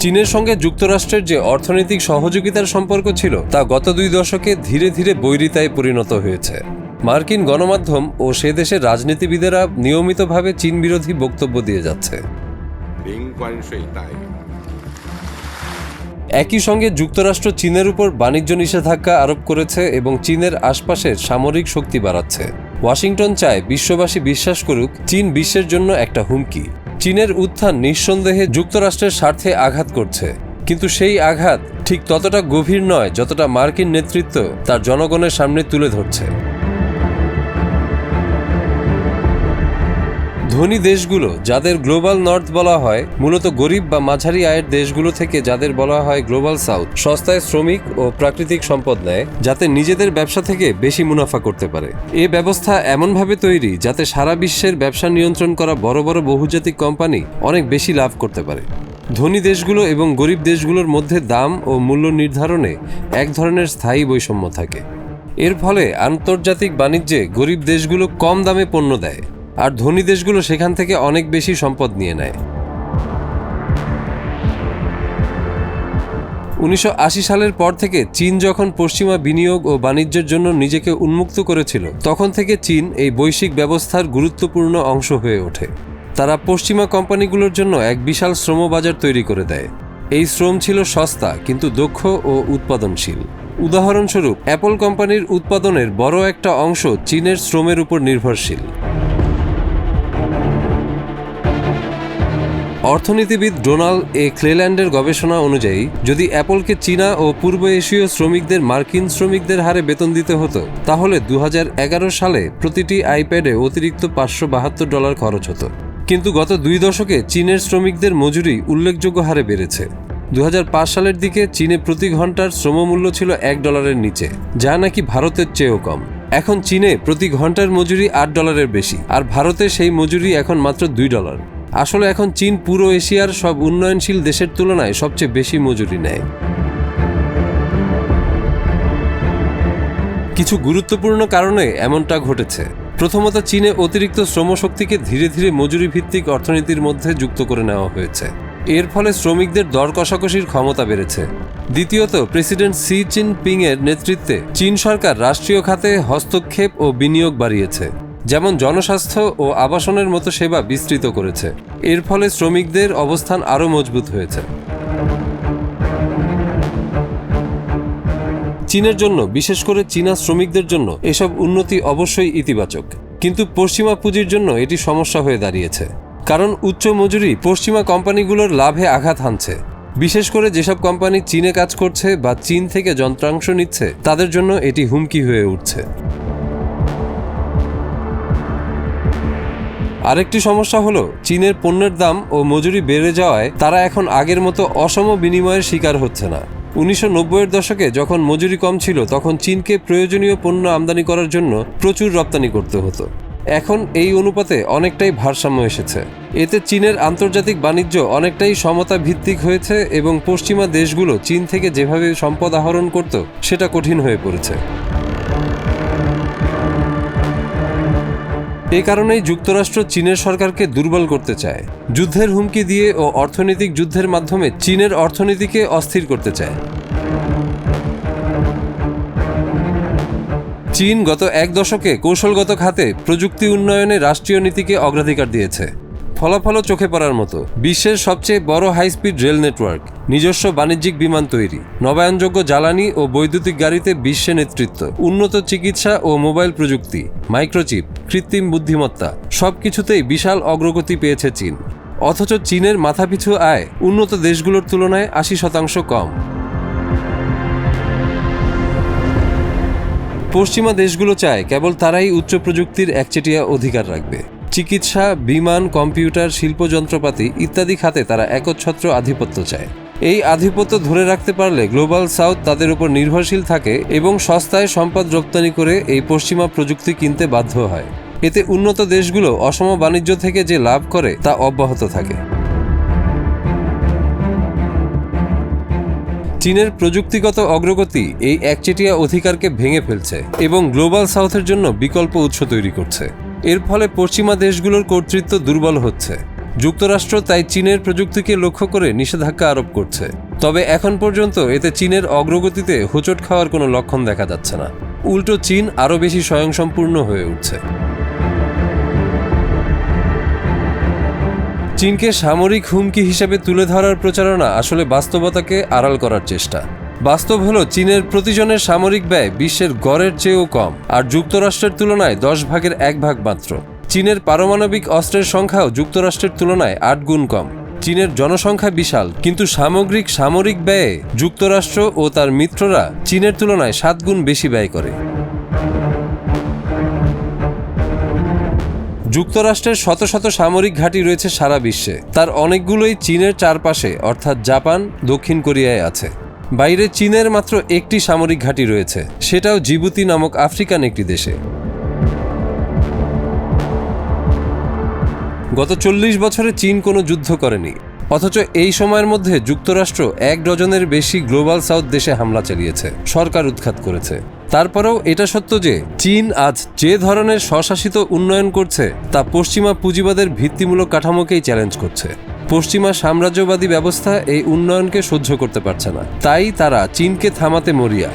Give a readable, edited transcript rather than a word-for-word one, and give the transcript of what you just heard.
চীনের সঙ্গে যুক্তরাষ্ট্রের যে অর্থনৈতিক সহযোগিতার সম্পর্ক ছিল তা গত 2 দশকে ধীরে ধীরে বৈরিতায় পরিণত হয়েছে। মার্কিন গণমাধ্যম ও সে দেশের রাজনীতিবিদেরা নিয়মিতভাবে চীন বিরোধী বক্তব্য দিয়ে যাচ্ছে। একই সঙ্গে যুক্তরাষ্ট্র চীনের উপর বাণিজ্য নিষেধাজ্ঞা আরোপ করেছে এবং চীনের আশপাশের সামরিক শক্তি বাড়াচ্ছে। ওয়াশিংটন চায় বিশ্ববাসী বিশ্বাস করুক চীন বিশ্বের জন্য একটা হুমকি। চীনের উত্থান নিঃসন্দেহে যুক্তরাষ্ট্রের স্বার্থে আঘাত করছে, কিন্তু সেই আঘাত ঠিক ততটা গভীর নয় যতটা মার্কিন নেতৃত্ব তার জনগণের সামনে তুলে ধরছে। ধনী দেশগুলো, যাদের গ্লোবাল নর্থ বলা হয়, মূলত গরিব বা মাঝারি আয়ের দেশগুলো থেকে যাদের বলা হয় গ্লোবাল সাউথ, সস্তায় শ্রমিক ও প্রাকৃতিক সম্পদ নেয় যাতে নিজেদের ব্যবসা থেকে বেশি মুনাফা করতে পারে। এ ব্যবস্থা এমনভাবে তৈরি যাতে সারা বিশ্বের ব্যবসা নিয়ন্ত্রণ করা বড় বড় বহুজাতিক কোম্পানি অনেক বেশি লাভ করতে পারে। ধনী দেশগুলো এবং গরিব দেশগুলোর মধ্যে দাম ও মূল্য নির্ধারণে এক ধরনের স্থায়ী বৈষম্য থাকে। এর ফলে আন্তর্জাতিক বাণিজ্যে গরিব দেশগুলো কম দামে পণ্য দেয়, আর ধনী দেশগুলো সেখান থেকে অনেক বেশি সম্পদ নিয়ে নেয়। 1980 সালের পর থেকে চীন যখন পশ্চিমা বিনিয়োগ ও বাণিজ্যের জন্য নিজেকে উন্মুক্ত করেছিল, তখন থেকে চীন এই বৈশ্বিক ব্যবস্থার গুরুত্বপূর্ণ অংশ হয়ে ওঠে। তারা পশ্চিমা কোম্পানিগুলোর জন্য এক বিশাল শ্রমবাজার তৈরি করে দেয়। এই শ্রম ছিল সস্তা কিন্তু দক্ষ ও উৎপাদনশীল। উদাহরণস্বরূপ, অ্যাপল কোম্পানির উৎপাদনের বড় একটা অংশ চীনের শ্রমের উপর নির্ভরশীল। অর্থনীতিবিদ ডোনাল্ড এ ক্লেল্যান্ডের গবেষণা অনুযায়ী, যদি অ্যাপলকে চীনা ও পূর্ব এশীয় শ্রমিকদের মার্কিন শ্রমিকদের হারে বেতন দিতে হতো, তাহলে 2011 সালে প্রতিটি আইপ্যাডে অতিরিক্ত $572 খরচ হতো। কিন্তু গত 2 দশকে চীনের শ্রমিকদের মজুরি উল্লেখযোগ্য হারে বেড়েছে। 2005 সালের দিকে চীনে প্রতি ঘন্টার শ্রমমূল্য ছিল $1 নিচে, যা নাকি ভারতের চেয়েও কম। এখন চীনে প্রতি ঘন্টার মজুরি $8 বেশি, আর ভারতে সেই মজুরি এখন মাত্র $2। আসলে এখন চীন পুরো এশিয়ার সব উন্নয়নশীল দেশের তুলনায় সবচেয়ে বেশি মজুরি নেয়। কিছু গুরুত্বপূর্ণ কারণে এমনটা ঘটেছে। প্রথমত, চীনে অতিরিক্ত শ্রমশক্তিকে ধীরে ধীরে মজুরি ভিত্তিক অর্থনীতির মধ্যে যুক্ত করে নেওয়া হয়েছে। এর ফলে শ্রমিকদের দর কষাকষির ক্ষমতা বেড়েছে। দ্বিতীয়ত, প্রেসিডেন্ট শি জিনপিং এর নেতৃত্বে চীন সরকার রাষ্ট্রীয় খাতে হস্তক্ষেপ ও বিনিয়োগ বাড়িয়েছে, যেমন জনস্বাস্থ্য ও আবাসনের মতো সেবা বিস্তৃত করেছে। এর ফলে শ্রমিকদের অবস্থান আরও মজবুত হয়েছে। চীনের জন্য, বিশেষ করে চীনা শ্রমিকদের জন্য এসব উন্নতি অবশ্যই ইতিবাচক, কিন্তু পশ্চিমা পুঁজির জন্য এটি সমস্যা হয়ে দাঁড়িয়েছে। কারণ উচ্চ মজুরি পশ্চিমা কোম্পানিগুলোর লাভে আঘাত হানছে। বিশেষ করে যেসব কোম্পানি চীনে কাজ করছে বা চীন থেকে যন্ত্রাংশ নিচ্ছে, তাদের জন্য এটি হুমকি হয়ে উঠছে। আরেকটি সমস্যা হলো, চীনের পণ্যের দাম ও মজুরি বেড়ে যাওয়ায় তারা এখন আগের মতো অসম বিনিময়ের শিকার হচ্ছে না। 1990-এর দশকে যখন মজুরি কম ছিল, তখন চীনকে প্রয়োজনীয় পণ্য আমদানি করার জন্য প্রচুর রপ্তানি করতে হতো। এখন এই অনুপাতে অনেকটাই ভারসাম্য এসেছে। এতে চীনের আন্তর্জাতিক বাণিজ্য অনেকটাই সমতা ভিত্তিক হয়েছে এবং পশ্চিমা দেশগুলো চীন থেকে যেভাবে সম্পদ আহরণ করত, সেটা কঠিন হয়ে পড়েছে। এই কারণেই যুক্তরাষ্ট্র চীনের সরকারকে দুর্বল করতে চায়। যুদ্ধের হুমকি দিয়ে ও অর্থনৈতিক যুদ্ধের মাধ্যমে চীনের অর্থনীতিকে অস্থির করতে চায়। চীন গত 1 দশকে কৌশলগত খাতে প্রযুক্তি উন্নয়নে রাষ্ট্রীয় নীতিকে অগ্রাধিকার দিয়েছে। ফলাফলও চোখে পড়ার মতো। বিশ্বের সবচেয়ে বড় হাইস্পিড রেল নেটওয়ার্ক, নিজস্ব বাণিজ্যিক বিমান তৈরি, নবায়নযোগ্য জ্বালানি ও বৈদ্যুতিক গাড়িতে বিশ্বে নেতৃত্ব, উন্নত চিকিৎসা ও মোবাইল প্রযুক্তি, মাইক্রোচিপ, কৃত্রিম বুদ্ধিমত্তা, সবকিছুতেই বিশাল অগ্রগতি পেয়েছে চীন। অথচ চীনের মাথাপিছু আয় উন্নত দেশগুলোর তুলনায় 80% কম। পশ্চিমা দেশগুলো চায় কেবল তারাই উচ্চ প্রযুক্তির একচেটিয়া অধিকার রাখবে। চিকিৎসা, বিমান, কম্পিউটার, শিল্প যন্ত্রপাতি ইত্যাদি খাতে তারা একচ্ছত্র আধিপত্য চায়। এই আধিপত্য ধরে রাখতে পারলে গ্লোবাল সাউথ তাদের উপর নির্ভরশীল থাকে এবং সস্তায় সম্পদ রপ্তানি করে এই পশ্চিমা প্রযুক্তি কিনতে বাধ্য হয়। এতে উন্নত দেশগুলো অসম বাণিজ্য থেকে যে লাভ করে তা অব্যাহত থাকে। চীনের প্রযুক্তিগত অগ্রগতি এই একচেটিয়া অধিকারকে ভেঙে ফেলছে এবং গ্লোবাল সাউথের জন্য বিকল্প উৎস তৈরি করছে। এর ফলে পশ্চিমা দেশগুলোর কর্তৃত্ব দুর্বল হচ্ছে। যুক্তরাষ্ট্র তাই চীনের প্রযুক্তিকে লক্ষ্য করে নিষেধাজ্ঞা আরোপ করছে। তবে এখন পর্যন্ত এতে চীনের অগ্রগতিতে হোঁচট খাওয়ার কোনো লক্ষণ দেখা যাচ্ছে না। উল্টো চীন আরও বেশি স্বয়ংসম্পূর্ণ হয়ে উঠছে। চীনকে সামরিক হুমকি হিসেবে তুলে ধরার প্রচারণা আসলে বাস্তবতাকে আড়াল করার চেষ্টা। বাস্তব হলো চীনের প্রতিজনের সামরিক ব্যয় বিশ্বের গড়ের চেয়েও কম, আর যুক্তরাষ্ট্রের তুলনায় 10 ভাগের 1 ভাগ মাত্র। চীনের পারমাণবিক অস্ত্রের সংখ্যাও যুক্তরাষ্ট্রের তুলনায় 8 গুণ কম। চীনের জনসংখ্যা বিশাল, কিন্তু সামগ্রিক সামরিক ব্যয়ে যুক্তরাষ্ট্র ও তার মিত্ররা চীনের তুলনায় 7 গুণ বেশি ব্যয় করে। যুক্তরাষ্ট্রের শত শত সামরিক ঘাঁটি রয়েছে সারা বিশ্বে, তার অনেকগুলোই চীনের চারপাশে, অর্থাৎ জাপান, দক্ষিণ কোরিয়ায় আছে। বাইরে চীনের মাত্র একটি সামরিক ঘাঁটি রয়েছে, সেটাও জিবুতি নামক আফ্রিকান একটি দেশে। গত 40 বছরে চীন কোনো যুদ্ধ করেনি, অথচ এই সময়ের মধ্যে যুক্তরাষ্ট্র 1 ডজনের বেশি গ্লোবাল সাউথ দেশে হামলা চালিয়েছে, সরকার উৎখাত করেছে। তারপরেও এটা সত্য যে চীন আজ যে ধরনের স্বশাসিত উন্নয়ন করছে তা পশ্চিমা পুঁজিবাদের ভিত্তিমূলক কাঠামোকেই চ্যালেঞ্জ করছে। পশ্চিমা সাম্রাজ্যবাদী ব্যবস্থা এই উন্নয়নকে সহ্য করতে পারছে না, তাই তারা চীনকে থামাতে মরিয়া।